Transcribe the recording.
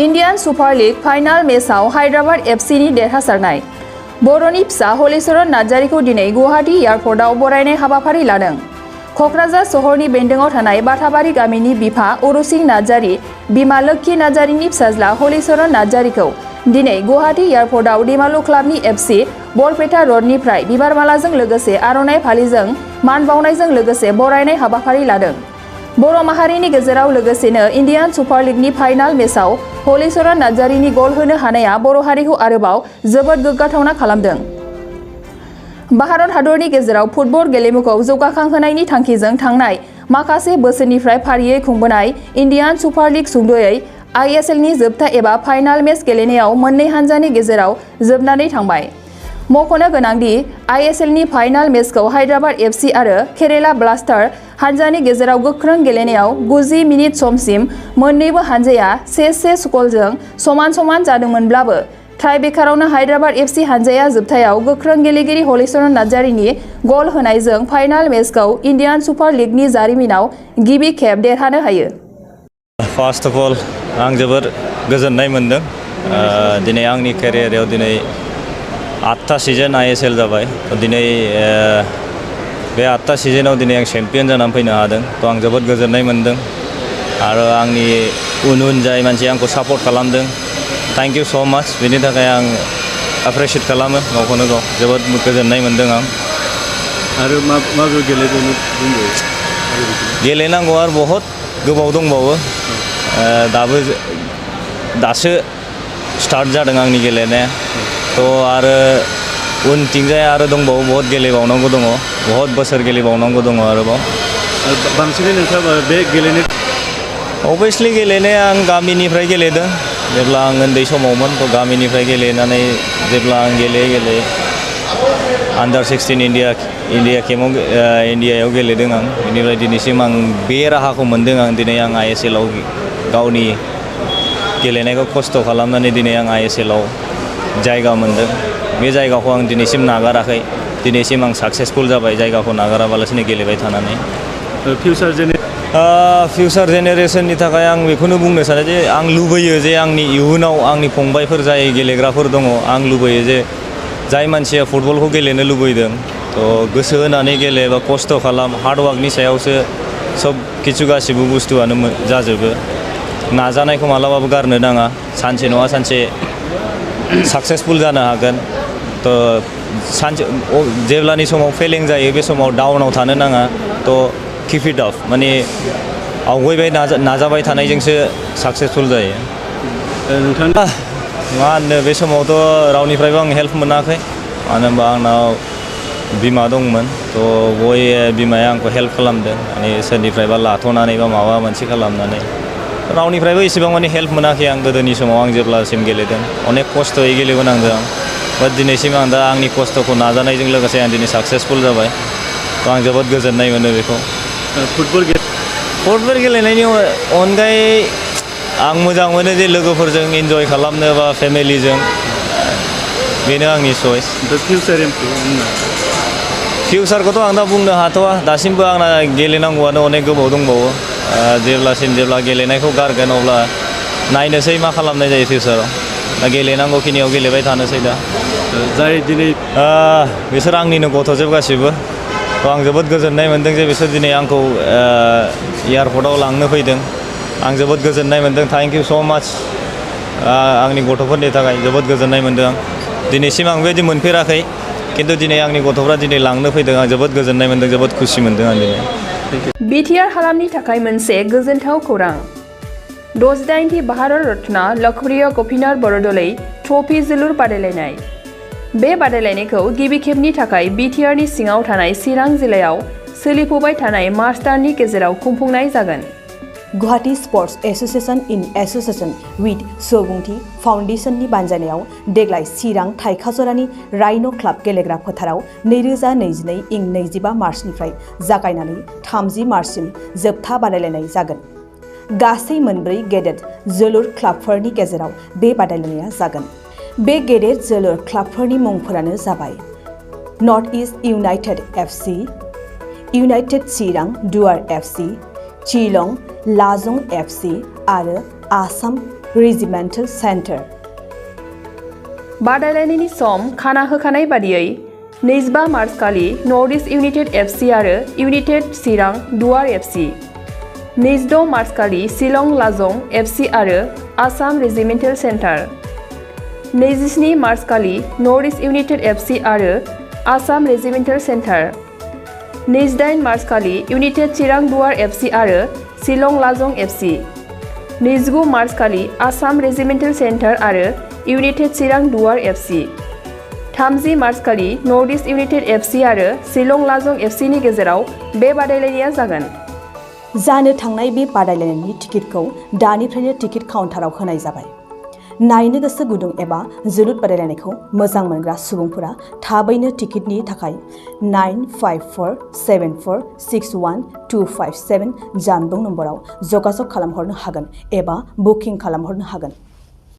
Indian super league final मेचआव हायद्राबाद एफसीनि देरहासारनाय। बर'नि फिसा हलिचरन नार्जारीखौ दिनै गुवाहाटी एयारपर्टआव बरायनाय हाबाफारि लादों। क'क्राझार सहरनि बेन्दोंआव थानाय बाथाबारि गामिनि बिफा उरुसिं नार्जारी, बिमा लोक्षी नार्जारीनि फिसाज्ला हलिचरन नार्जारीखौ दिनै गुवाहाटी एयारपर्टआव दिमालु क्लाबनि एफसी बरपेटा रडनिफ्राय बिबारमालाजों लोगोसे आर'नाइ फालिजों मान बावनायजों लोगोसे बरायनाय हाबाफारि लादों। बर' माहारिनि गेजेराव लोगोसेनो इंडियान सुपार लीगनि फाइनाल मेचआव हलिचरन नार्जारीनि गल होनो हानाया बर' हारिखौ आरोबाव जोबोद गोग्गाथावना खालामदों। भारत हादरनि गेजेराव फुटबल गेलेमुखौ जौगाखांहोनायनि थांखिजों थांनाय माखासे बोसोरनिफ्राय फारियै खुंबोनाय इंडियान सुपार लीग सुंद'यै ISLनि जोबथा एबा फाइनाल मेच गेलेनायाव मोननै हान्जानि गेजेराव जोबनानै थांबाय। मख'नो गोनांदि ISLनि फाइनाल मेचखौ हायद्राबाद एफसी आरो केरेला ब्लास्टार हान्जानि गेजेराव गोख्रों गेलेनायाव 90 मिनिट समसिम मोन्नैबो हान्जाया 1-1 स्करजों समान जादोंमोनब्लाबो टाइब्रेकारावनो हायद्राबाद एफसी हान्जाया जोबथायाव गोख्रों गेलेगिरि हलिचरन नार्जारीनि गल होनायजों फाइनाल मेचखौ इंडियान सुपार लीगनि जारिमिनाव गिबि खेब देरहानो हायो। फार्स्ट अफ अल आं जोबोर गोजोननाय मोनदों। दिनै आंनि केरियाराव दिनै 8था सिजन ISL जाबाय। दिनै बे 8था सिजनाव दिनै आं चेम्पियन जानानै फैनो हादों। आं जोबोद गोजोननाय मोनदों आरो आंनि उन जाय मानसि आंखौ सापर्ट खालामदों, थैंक यू सो माच। बेनि थाखाय आं एप्रिशिएट खालामो गावखौनो गाव। जोबोद गोजोननाय मोनदों आं। आरो माबे गेलेबावनो गेलेनांगौ आरो बहुत गोबाव दंबावो। दासो स्टार्ट जादों आंनि गेलेनाया। आरो उनथिंजाय आरो दंबावो, बहुत गेलेबावनांगौ दङ, बहुत बोसोर गेलेबावनांगौ दङ आरोबाव। बांसिनै नोंथाङा बे गेलेनाय अभियासलि गेलेनाया आं गामिनिफ्राय गेलेदों। जेब्ला आं उन्दै समावमोन गामिनिफ्राय गेलेनानै जेब्ला आं गेलेयै आन्डार 16 इन्डिया केम्पआव इन्डियायाव गेलेदों आं। बेनिफ्राय दिनैसिम आं बे राहाखौ मोन्दों। आं दिनै आं ISLआव गावनि गेलेनायखौ खस्थ' खालामनानै दिनै आं ISLआव जायगा मोन्दों। बे जायगाखौ आं दिनैसिम नागाराखै। दिनैसिम आं साक्सेसफुल जाबाय जायगाखौ नागाराबालासिनो गेलेबाय थानानै। फिउचार जेनेरेशननि थाखाय आं बेखौनो बुंनो सानो जे आं लुबैयो जे आंनि इयुनाव आंनि फंबायफोर जाय गेलेग्राफोर दङ, आं लुबैयो जे जाय मानसिया फुटबलखौ गेलेनो लुबैदों गोसो होनानै गेले बा खस्थ' खालाम। हार्डवार्कनि सायावसो सब किछु गासिबो बुस्थुआनो जाजोबो। नाजानायखौ मालाबाबो गारनो नाङा। सानसे नङा सानसे साक्सेसफुल जानो हागोन। सानसे जेब्लानि समाव फेलें जायो बे समाव डाउनाव थानो नाङा। किप इट आप, माने आवगायबाय नाजाबाय थानायजोंसो साक्सेसफुल जायो। मा होनो, बे समावथ' रावनिफ्रायबो आं हेल्प मोनाखै। मानो होनबा आंनाव बिमा दंमोन। बिमाया आंखौ हेल्प खालामदों। माने सोरनिफ्रायबा लाथ'नानै बा माबा मोनसे खालामनानै रावनिफ्रायबो इसेबां माने हेल्प मोनाखै आं गोदोनि समाव। आं जेब्लासिम गेलेदों अनेक खस्थ'यै गेलेबोनांदों आं। बाट दिनैसिम आं दा आंनि खस्थ'खौ नाजानायजों लोगोसे आं दिनै साक्सेसफुल जाबाय। आं जोबोद गोजोननाय मोनो बेखौ। फुटबल गेलेनायनि अनगायै आं मोजां मोनो जे लोगोफोरजों इन्जय खालामनो बा फेमिलिजों। बेनो आंनि चइस। फिउचारखौथ' आं दा बुंनो हाथ'वा। दासिमबो आंना गेलेनांगौआनो अनेक गोबाव दंबावो। जेब्ला गेलेनायखौ गारगोन अब्ला नायनोसै मा खालामनाय जायो फिउचाराव। दा गेलेनांगौखिनियाव गेलेबाय थानोसै दा। जाय दिनै बिसोर आंनिनो गथ'जोब गासिबो। आं जोबोद गोजोननाय मोनदों जे बिसोर दिनै आंखौ एयारपर्टआव लांनो फैदों। आं जोबोद गोजोननाय मोनदों। थैंक यू सो माच। आंनि गथ'फोरनि थाखाय जोबोद गोजोननाय मोनदों आं। दिनैसिम आं बेबायदि मोनफेराखै, खिन्थु दिनै आंनि गथ'फ्रा दिनै लांनो फैदों। आं जोबोद गोजोननाय मोनदों, जोबोद खुसि मोनदों आं दिनै। बिटिआर हालामनि थाखाय मोनसे गोजोनथाव खौरां। 68थि भारत रत्न लोकप्रिय गपिनाथ बरदलै ट्रफी जोलुर बादायलायनाय। बे बादायलायनायखौ गिबि खेबनि थाखाय बिटिआरनि सिङाव थानाय चिरां जिल्लायाव सोलिफुबाय थानाय मार्च दाननि गेजेराव खुंफुंनाय जागोन। Guwahati sports association in association with Subunthi फाउन्डेशननि बानजायनायाव देग्लाय चिरां थाइखाजरानि राइन' क्लाब गेलेग्रा फोथाराव 2022 इं 25 मार्चनिफ्राय जागायनानै 30 मार्चसिम जोबथा बादायलायनाय जागोन। गासै मोनब्रै गेदेर जोलुर क्लाबफोरनि गेजेराव बे बादायलायनाया जागोन। बे गेदेर जोलुर क्लाबफोरनि मुंफोरानो जाबाय north east united FC, united Chirang Duar FC, Shillong लाजं FC आरो आसाम रेजिमेन्टेल सेन्टार। बादायलायनायनि सम खाना होखानाय बादियै 25 मार्च खालि नर्थ इस्ट इउनाइटेड FC आरो United Chirang Duar FC, 26 March खालि शिलं लाजं FC आरो आसाम रेजिमेन्टेल सेन्टार, 27 मार्च खालि नर्थ इस्ट इउनाइटेड FC आरो आसाम रेजिमेन्टेल सेन्टार, 28 मार्च खालि इउनाइटेड चिरां दुवार FC आरो शिलं लाजं FC, 29 मार्च खालि आसाम रेजिमेन्टेल सेन्टार आरो United Chirang Duar FC, 30 March खालि नर्थ इस्ट इउनाइटेड FC आरो शिलं लाजं FC नि गेजेराव बे बादायलायनाया जागोन। जानो थांनाय बे बादायलायनायनि टिकेटखौ दानिफ्रायनो टिकेट काउन्टाराव होनाय जाबाय। नायनो गोसो गुदुं एबा जोलुर बादायलायनायखौ मोजां मोनग्रा सुबुंफोरा थाबैनो टिकेटनि थाखाय 9547461257 जानबुं नम्बराव जगाजग खालामहरनो हागोन एबा बुकिं खालामहरनो हागोन।